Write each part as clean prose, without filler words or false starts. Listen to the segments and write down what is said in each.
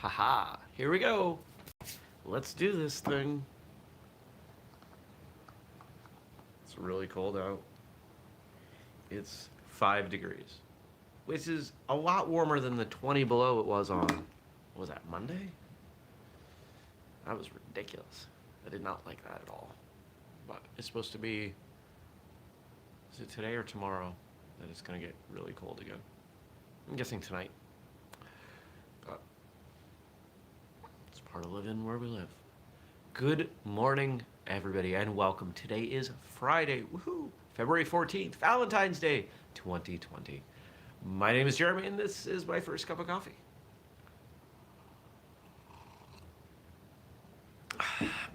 Haha, here we go. Let's do this thing. It's really cold out. It's 5 degrees, which is a lot warmer than the 20 below it was on, what was that, Monday? That was ridiculous. I did not like that at all. But it's supposed to be, is it today or tomorrow that it's going to get really cold again? I'm guessing tonight. But it's part of living where we live. Good morning, everybody, and welcome. Today is Friday, woohoo, February 14th, Valentine's Day 2020. My name is Jeremy, and this is my first cup of coffee.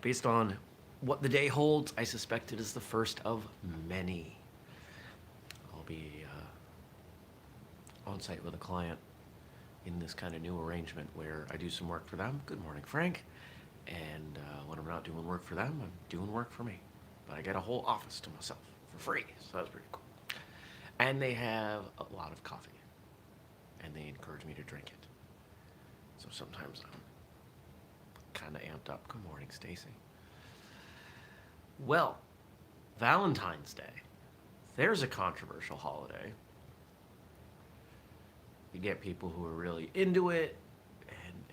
Based on what the day holds, I suspect it is the first of many. I'll be on site with a client in this kind of new arrangement where I do some work for them. Good morning, Frank. And when I'm not doing work for them, I'm doing work for me. But I get a whole office to myself for free, so that's pretty cool. And they have a lot of coffee, and they encourage me to drink it. So sometimes I'm kind of amped up. Good morning, Stacy. Well, Valentine's Day. There's a controversial holiday. You get people who are really into it, and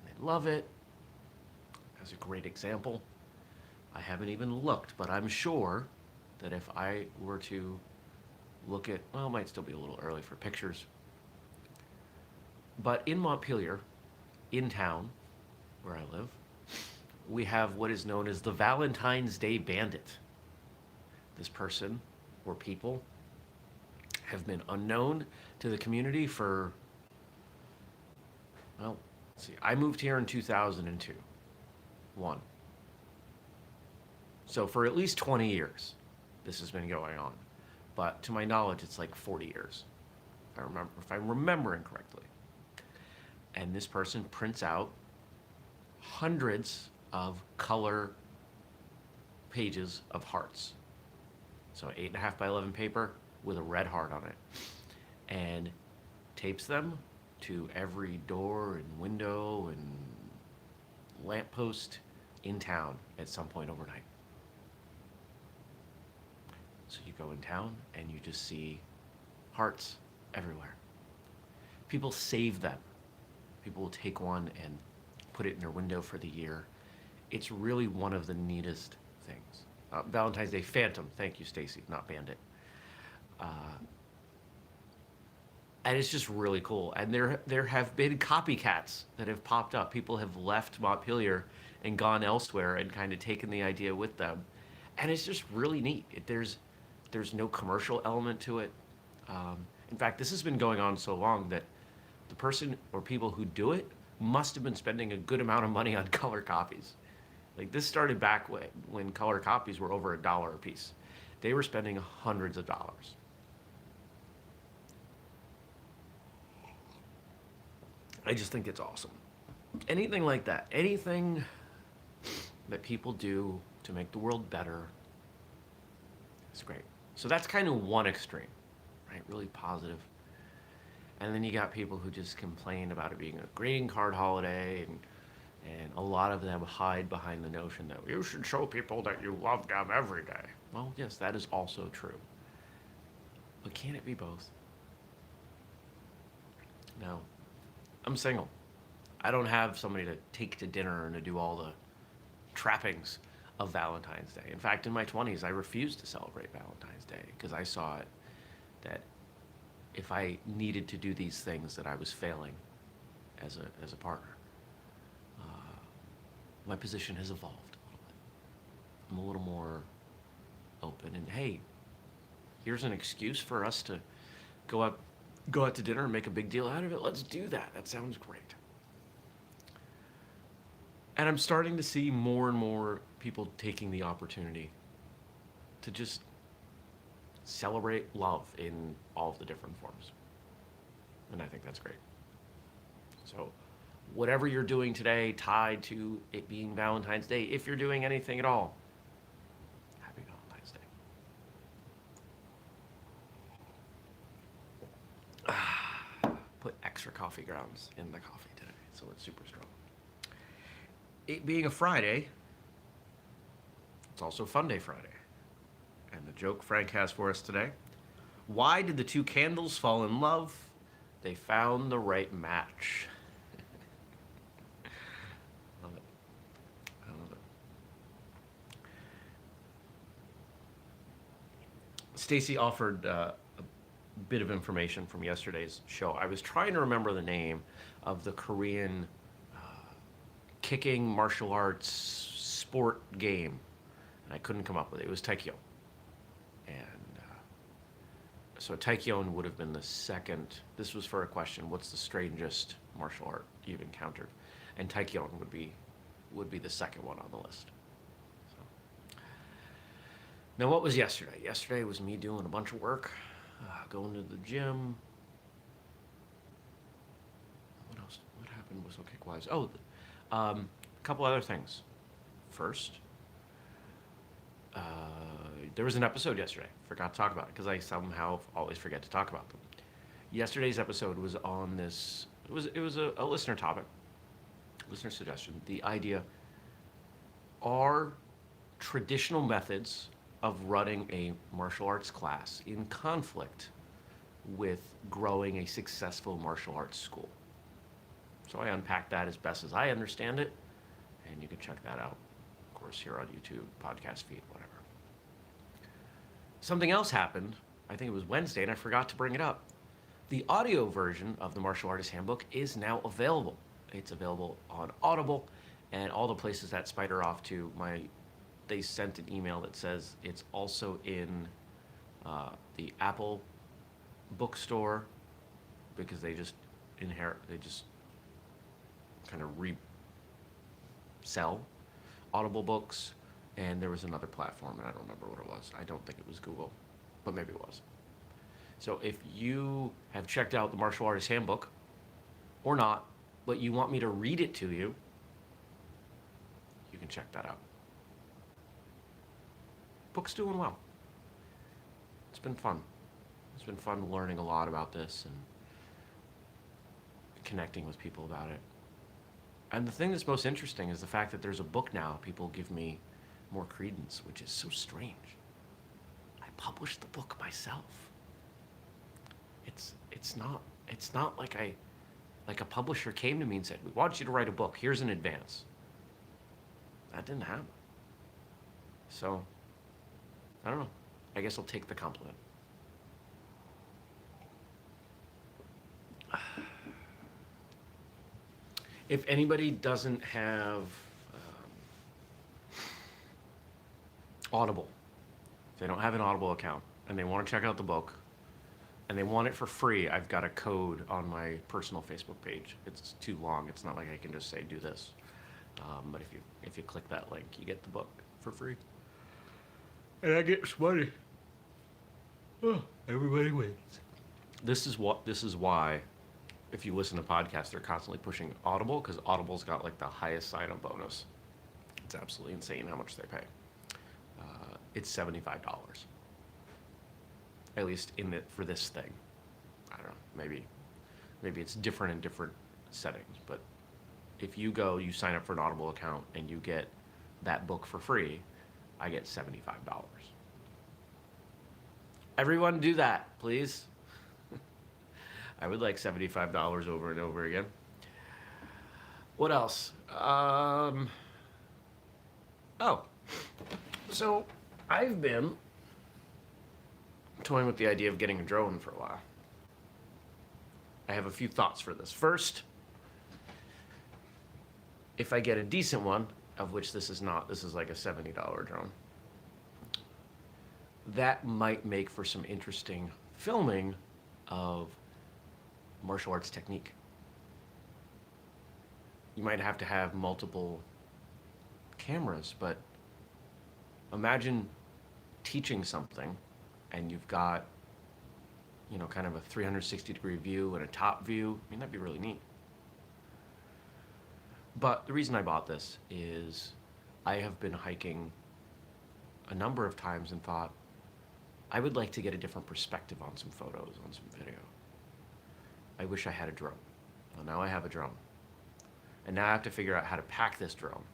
they love it. As a great example, I haven't even looked, but I'm sure that if I were to look at, well, it might still be a little early for pictures, but in Montpelier, in town, where I live, we have what is known as the Valentine's Day Bandit. This person, or people, have been unknown to the community for, well, let's see, I moved here in 2002. So for at least 20 years, this has been going on. But to my knowledge, it's like 40 years, if I'm remembering correctly. And this person prints out hundreds of color pages of hearts. So 8.5 by 11 paper with a red heart on it. And tapes them to every door and window and lamppost in town at some point overnight. So you go in town and you just see hearts everywhere. People save them. People will take one and put it in their window for the year. It's really one of the neatest things. Valentine's Day Phantom, thank you, Stacy, not Bandit. And it's just really cool. And there have been copycats that have popped up. People have left Montpelier and gone elsewhere and kind of taken the idea with them. And it's just really neat. There's no commercial element to it. In fact, this has been going on so long that the person or people who do it must have been spending a good amount of money on color copies. Like, this started back when color copies were over $1 a piece. They were spending hundreds of dollars. I just think it's awesome. Anything like that, anything that people do to make the world better, it's great. So that's kind of one extreme, right? Really positive. And then you got people who just complain about it being a greeting card holiday, and a lot of them hide behind the notion that you should show people that you love them every day. Well, yes, that is also true. But can it be both? No. I'm single. I don't have somebody to take to dinner and to do all the trappings of Valentine's Day. In fact, in my 20s, I refused to celebrate Valentine's Day because I saw it that if I needed to do these things, that I was failing as a partner. My position has evolved a little bit. I'm a little more open, and hey, here's an excuse for us to go out to dinner and make a big deal out of it. Let's do that. That sounds great. And I'm starting to see more and more people taking the opportunity to just celebrate love in all of the different forms. And I think that's great. So whatever you're doing today tied to it being Valentine's Day, if you're doing anything at all, happy Valentine's Day. Put extra coffee grounds in the coffee today. so it's super strong. It being a Friday, it's also Funday Friday. And the joke Frank has for us today: why did the two candles fall in love? They found the right match. Love it. I love it. Stacy offered a bit of information from yesterday's show. I was trying to remember the name of the Korean kicking martial arts sport game, and I couldn't come up with it. It was Taekyon. And so Taekyon would have been the second. This was for a question: what's the strangest martial art you've encountered? And Taekyon would be the second one on the list. So. Now, what was yesterday? Yesterday was me doing a bunch of work, going to the gym. What else? What happened whistlekick wise? Oh, a couple other things. First, there was an episode yesterday. Forgot to talk about it because I somehow always forget to talk about them. Yesterday's episode was on this. It was a listener topic, listener suggestion. The idea: are traditional methods of running a martial arts class in conflict with growing a successful martial arts school? So I unpacked that as best as I understand it, and you can check that out, of course, here on YouTube, podcast feed, whatever. Something else happened, I think it was Wednesday, and I forgot to bring it up. The audio version of the Martial Artist Handbook is now available. It's available on Audible, and all the places that spider off to, they sent an email that says it's also in the Apple bookstore, because they just kind of resell Audible books, and there was another platform, and I don't remember what it was. I don't think it was Google, but maybe it was. So if you have checked out the Martial Artist Handbook, or not, but you want me to read it to you, you can check that out. Book's doing well. It's been fun. It's been fun learning a lot about this and connecting with people about it. And the thing that's most interesting is the fact that there's a book now. People give me more credence, which is so strange. I published the book myself. It's not like a publisher came to me and said, "We want you to write a book. Here's an advance." That didn't happen. So, I don't know. I guess I'll take the compliment. If anybody doesn't have Audible, if they don't have an Audible account and they want to check out the book and they want it for free, I've got a code on my personal Facebook page. It's too long. It's not like I can just say do this. But if you click that link, you get the book for free. And I get money. Oh, everybody wins. This is why, if you listen to podcasts, they're constantly pushing Audible, because Audible's got like the highest sign-up bonus. It's absolutely insane how much they pay. It's $75, at least for this thing. I don't know. Maybe it's different in different settings. But if you sign up for an Audible account and you get that book for free, I get $75. Everyone do that, please. I would like $75 over and over again. What else? So I've been toying with the idea of getting a drone for a while. I have a few thoughts for this. First, if I get a decent one, of which this is not, this is like a $70 drone, that might make for some interesting filming of martial arts technique. You might have to have multiple cameras, but imagine teaching something and you've got, kind of a 360-degree view and a top view. I mean, that'd be really neat. But the reason I bought this is I have been hiking a number of times and thought, I would like to get a different perspective on some photos, on some video. I wish I had a drone. Well, now I have a drone. And now I have to figure out how to pack this drone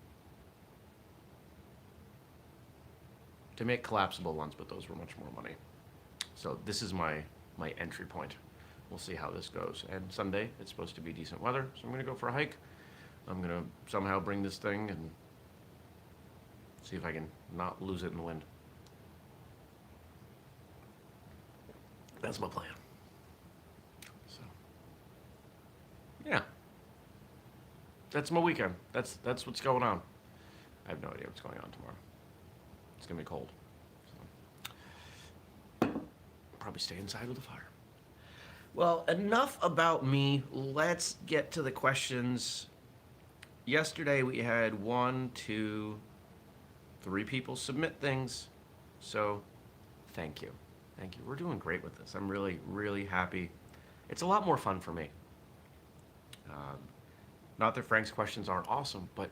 to make collapsible ones, but those were much more money. So this is my entry point. We'll see how this goes. And Sunday, it's supposed to be decent weather, so I'm gonna go for a hike. I'm gonna somehow bring this thing and see if I can not lose it in the wind. That's my plan. So, yeah. That's my weekend. That's what's going on. I have no idea what's going on tomorrow. It's gonna be cold. So, probably stay inside with the fire. Well, enough about me. Let's get to the questions. Yesterday we had 1, 2, 3 people submit things. So thank you. Thank you. We're doing great with this. I'm really, really happy. It's a lot more fun for me. Not that Frank's questions aren't awesome, but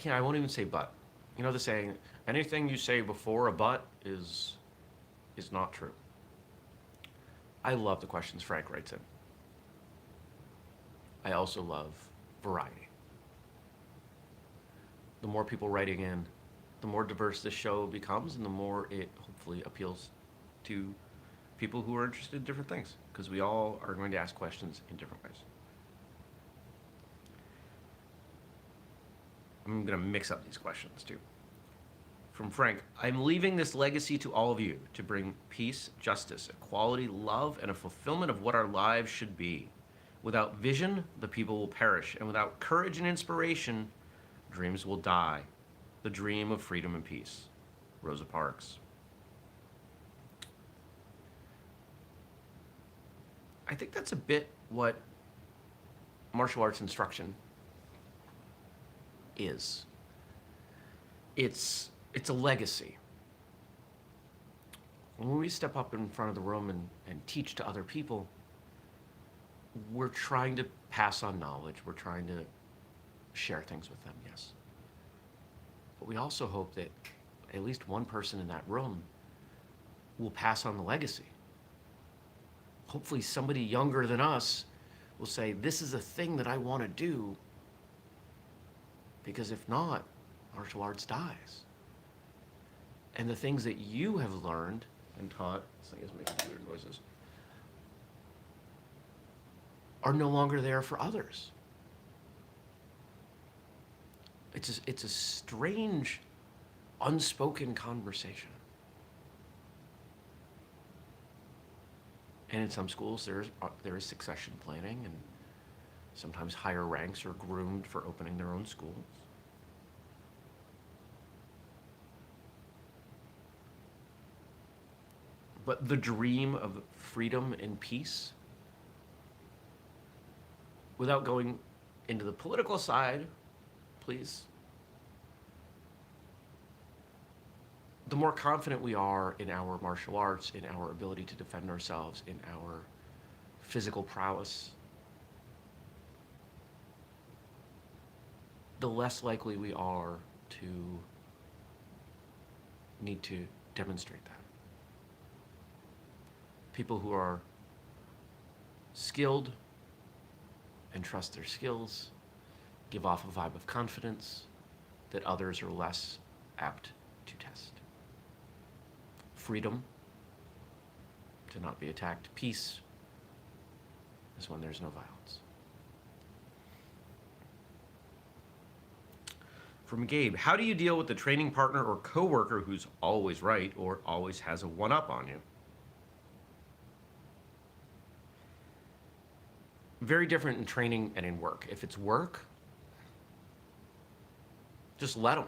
I won't even say but. You know the saying, anything you say before a but is not true. I love the questions Frank writes in. I also love variety. The more people writing in, the more diverse this show becomes, and the more it hopefully appeals to people who are interested in different things, because we all are going to ask questions in different ways. I'm going to mix up these questions too. From Frank, I'm leaving this legacy to all of you to bring peace, justice, equality, love, and a fulfillment of what our lives should be. Without vision, the people will perish, and without courage and inspiration, dreams will die. The dream of freedom and peace. Rosa Parks. I think that's a bit what martial arts instruction is. It's a legacy. When we step up in front of the room and teach to other people, we're trying to pass on knowledge. We're trying to share things with them, yes. But we also hope that at least one person in that room will pass on the legacy. Hopefully somebody younger than us will say, this is a thing that I want to do, because if not, martial arts dies. And the things that you have learned and taught, this thing is making weird noises, are no longer there for others. It's a strange, unspoken conversation. And in some schools, there is succession planning, and sometimes higher ranks are groomed for opening their own schools. But the dream of freedom and peace, without going into the political side, please, the more confident we are in our martial arts, in our ability to defend ourselves, in our physical prowess, the less likely we are to need to demonstrate that. People who are skilled and trust their skills give off a vibe of confidence that others are less apt to test. Freedom, to not be attacked. Peace is when there's no violence. From Gabe, how do you deal with the training partner or coworker who's always right or always has a one-up on you? Very different in training and in work. If it's work, just let them.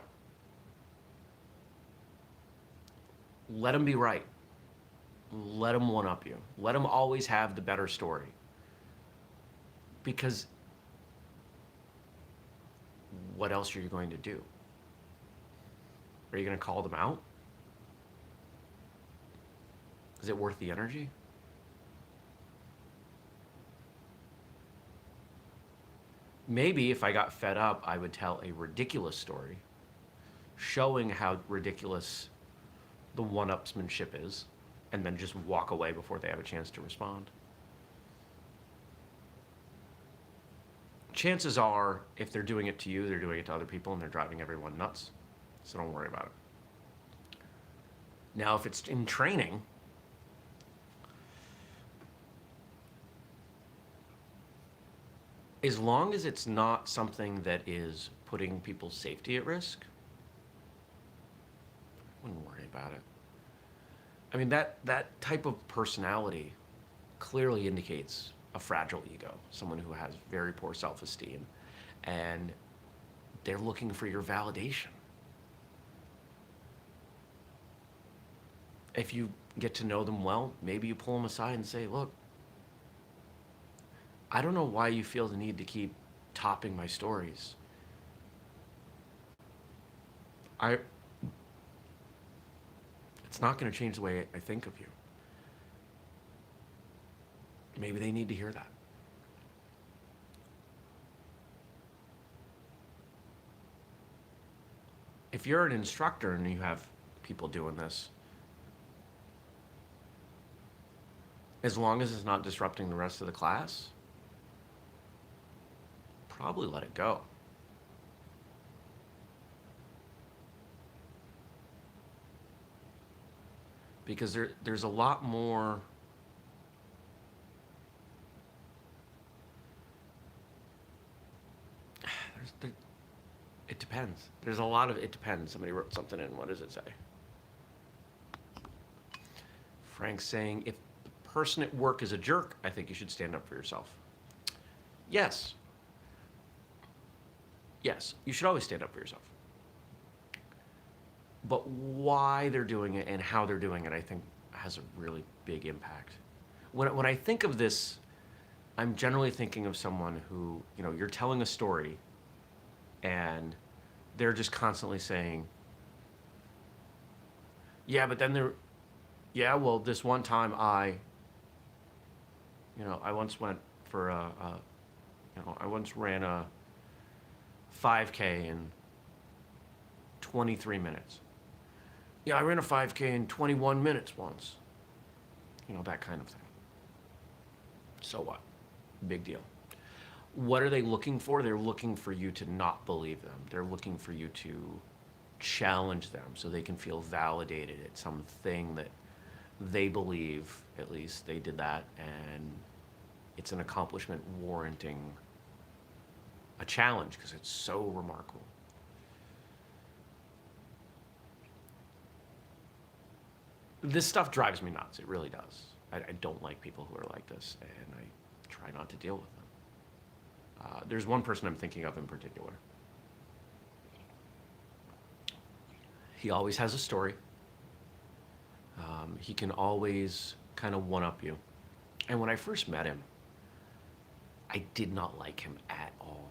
Let them be right. Let them one-up you. Let them always have the better story. Because what else are you going to do? Are you going to call them out? Is it worth the energy? Maybe if I got fed up, I would tell a ridiculous story, showing how ridiculous the one-upsmanship is, and then just walk away before they have a chance to respond. chances are, if they're doing it to you, they're doing it to other people and they're driving everyone nuts. So don't worry about it. Now, if it's in training, as long as it's not something that is putting people's safety at risk, I wouldn't worry about it. I mean, that type of personality clearly indicates a fragile ego, someone who has very poor self-esteem, and they're looking for your validation. If you get to know them well, maybe you pull them aside and say, look, I don't know why you feel the need to keep topping my stories. It's not going to change the way I think of you. Maybe they need to hear that. If you're an instructor and you have people doing this, as long as it's not disrupting the rest of the class, probably let it go. Because there's a lot more it depends. There's a lot of it depends. Somebody wrote something in. What does it say? Frank's saying, if the person at work is a jerk, I think you should stand up for yourself. Yes. Yes, you should always stand up for yourself. But why they're doing it and how they're doing it, I think, has a really big impact. When I think of this, I'm generally thinking of someone who, you're telling a story and they're just constantly saying, yeah, but then well, this one time I once went for I once ran a 5K in 23 minutes. Yeah, I ran a 5K in 21 minutes once. That kind of thing. So what? Big deal. What are they looking for? They're looking for you to not believe them. They're looking for you to challenge them so they can feel validated at something that they believe, at least they did that, and it's an accomplishment warranting a challenge because it's so remarkable. This stuff drives me nuts. It really does. I don't like people who are like this, and I try not to deal with them. There's one person I'm thinking of in particular. He always has a story. He can always kind of one-up you. And when I first met him, I did not like him at all.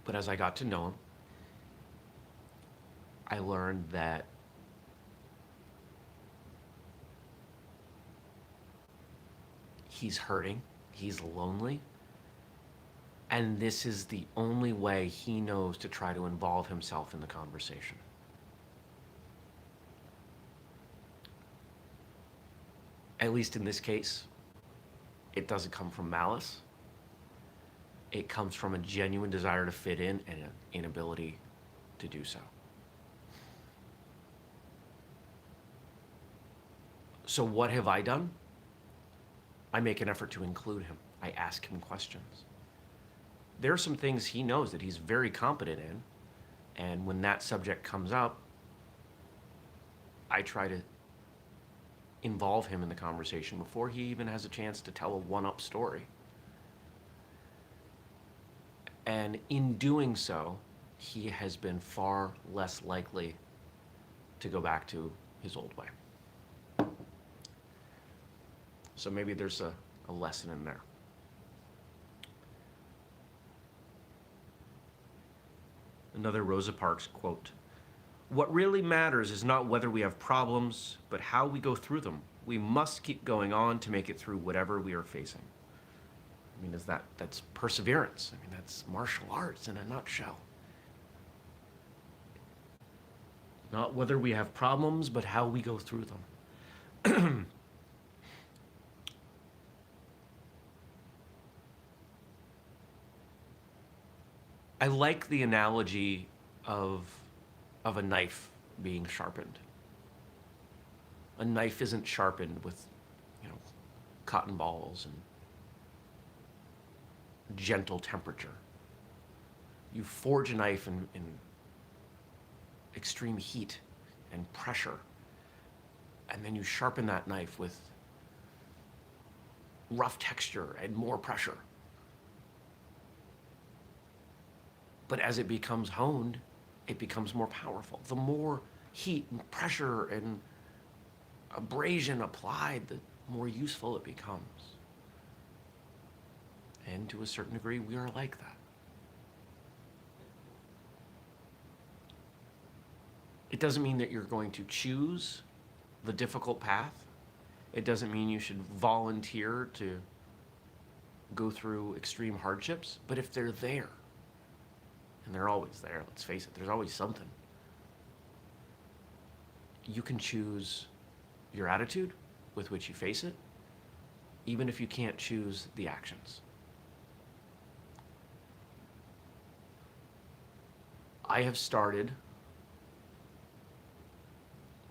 But as I got to know him, I learned that he's hurting, he's lonely, and this is the only way he knows to try to involve himself in the conversation. At least in this case, it doesn't come from malice. It comes from a genuine desire to fit in and an inability to do so. So what have I done? I make an effort to include him. I ask him questions. There are some things he knows that he's very competent in, and when that subject comes up, I try to involve him in the conversation before he even has a chance to tell a one-up story. And in doing so, he has been far less likely to go back to his old way. So maybe there's a lesson in there. Another Rosa Parks quote. What really matters is not whether we have problems, but how we go through them. We must keep going on to make it through whatever we are facing. I mean, that's perseverance. I mean, that's martial arts in a nutshell. Not whether we have problems, but how we go through them. I like the analogy of a knife being sharpened. A knife isn't sharpened with, you know, cotton balls and gentle temperature. You forge a knife in extreme heat and pressure, and then you sharpen that knife with rough texture and more pressure. But as it becomes honed, it becomes more powerful. The more heat and pressure and abrasion applied, the more useful it becomes. And to a certain degree, we are like that. It doesn't mean that you're going to choose the difficult path. It doesn't mean you should volunteer to go through extreme hardships. But if they're there, and they're always there, let's face it, there's always something, you can choose your attitude with which you face it, even if you can't choose the actions. I have started,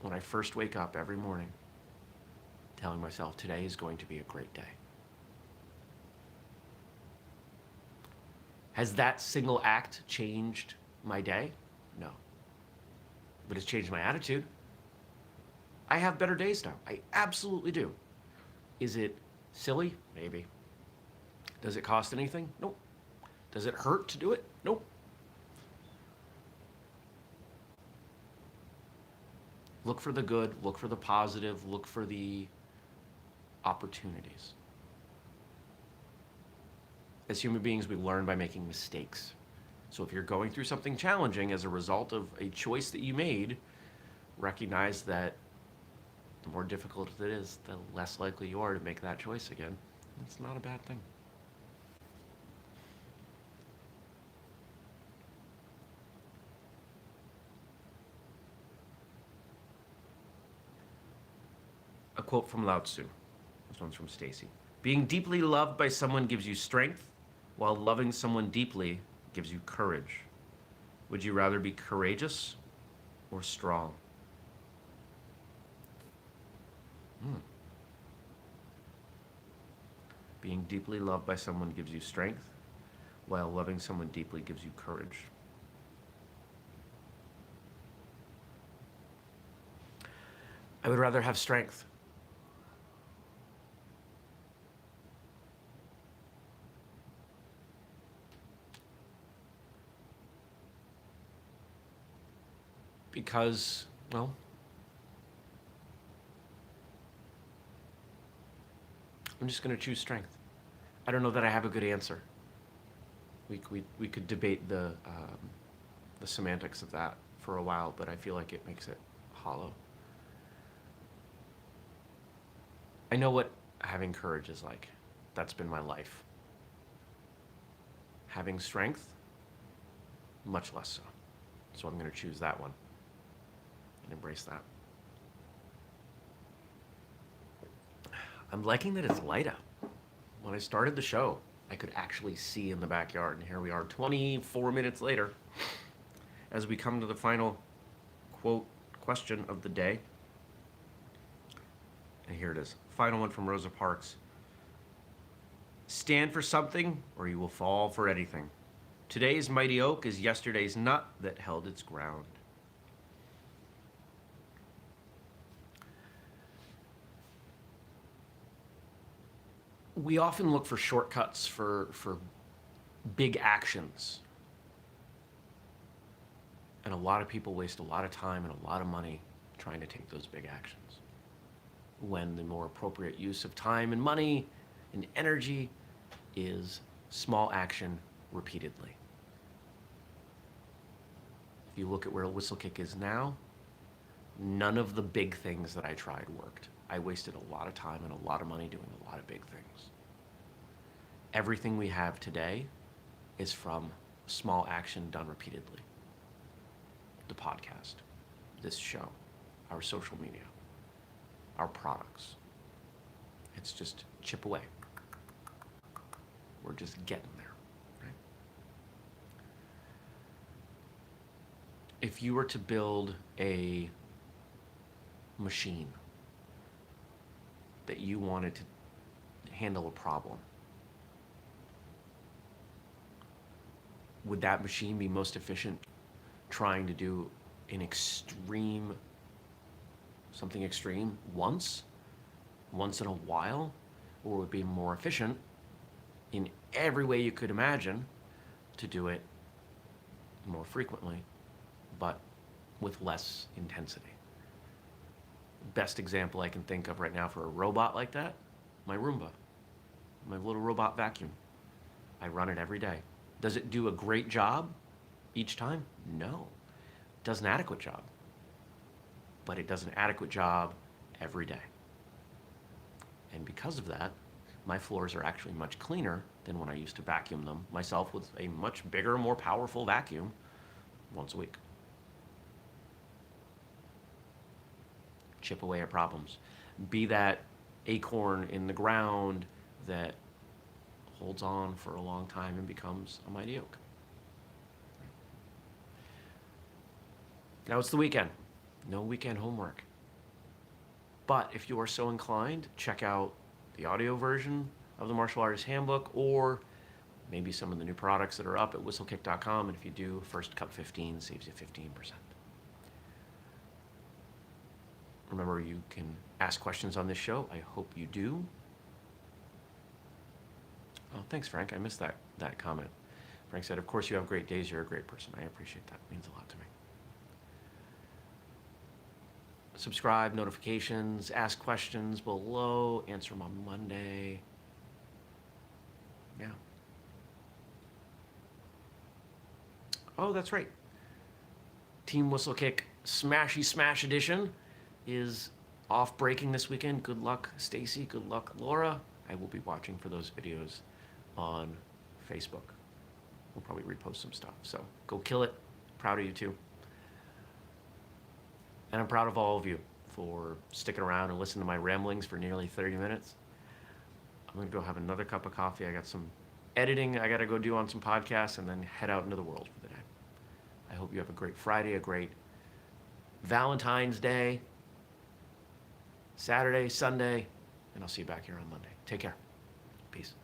when I first wake up every morning, telling myself today is going to be a great day. Has that single act changed my day? No. But it's changed my attitude. I have better days now. I absolutely do. Is it silly? Maybe. Does it cost anything? Nope. Does it hurt to do it? Nope. Look for the good, look for the positive, look for the opportunities. As human beings, we learn by making mistakes. So if you're going through something challenging as a result of a choice that you made, recognize that the more difficult it is, the less likely you are to make that choice again. It's not a bad thing. A quote from Lao Tzu. This one's from Stacy. Being deeply loved by someone gives you strength, while loving someone deeply gives you courage. Would you rather be courageous or strong? Being deeply loved by someone gives you strength, while loving someone deeply gives you courage. I would rather have strength. Because, well, I'm just going to choose strength. I don't know that I have a good answer. We could debate the semantics of that for a while, but I feel like it makes it hollow. I know what having courage is like. That's been my life. Having strength, much less so. So I'm going to choose that one and embrace that. I'm liking that it's light out. When I started the show, I could actually see in the backyard, and here we are 24 minutes later as we come to the final quote question of the day. And here it is. Final one from Rosa Parks. Stand for something or you will fall for anything. Today's mighty oak is yesterday's nut that held its ground. We often look for shortcuts for big actions. And a lot of people waste a lot of time and a lot of money trying to take those big actions, when the more appropriate use of time and money and energy is small action repeatedly. If you look at where whistlekick is now, none of the big things that I tried worked. I wasted a lot of time and a lot of money doing a lot of big things. Everything we have today is from small action done repeatedly. The podcast, this show, our social media, our products. It's just chip away. We're just getting there, right? if you were to build a machine that you wanted to handle a problem, would that machine be most efficient trying to do something extreme once in a while, or would it be more efficient in every way you could imagine to do it more frequently, but with less intensity? Best example I can think of right now for a robot like that, my Roomba, my little robot vacuum. I run it every day. Does it do a great job each time? No. It does an adequate job. But it does an adequate job every day. And because of that, my floors are actually much cleaner than when I used to vacuum them myself with a much bigger, more powerful vacuum once a week. Chip away at problems. Be that acorn in the ground that holds on for a long time and becomes a mighty oak. Now it's the weekend. No weekend homework. But if you are so inclined, check out the audio version of the Martial Artist Handbook, or maybe some of the new products that are up at whistlekick.com. And if you do, first cup 15 saves you 15%. Remember, you can ask questions on this show. I hope you do. Oh, thanks, Frank. I missed that comment. Frank said, of course you have great days. You're a great person. I appreciate that. It means a lot to me. Subscribe, notifications, ask questions below, answer them on Monday. Yeah. Oh, that's right. Team Whistlekick Smashy Smash Edition is off breaking this weekend. Good luck, Stacy. Good luck, Laura. I will be watching for those videos on Facebook. We'll probably repost some stuff. So go kill it. Proud of you too. And I'm proud of all of you for sticking around and listening to my ramblings for nearly 30 minutes. I'm going to go have another cup of coffee. I got some editing I got to go do on some podcasts, and then head out into the world for the day. I hope you have a great Friday, a great Valentine's Day, Saturday, Sunday, and I'll see you back here on Monday. Take care. Peace.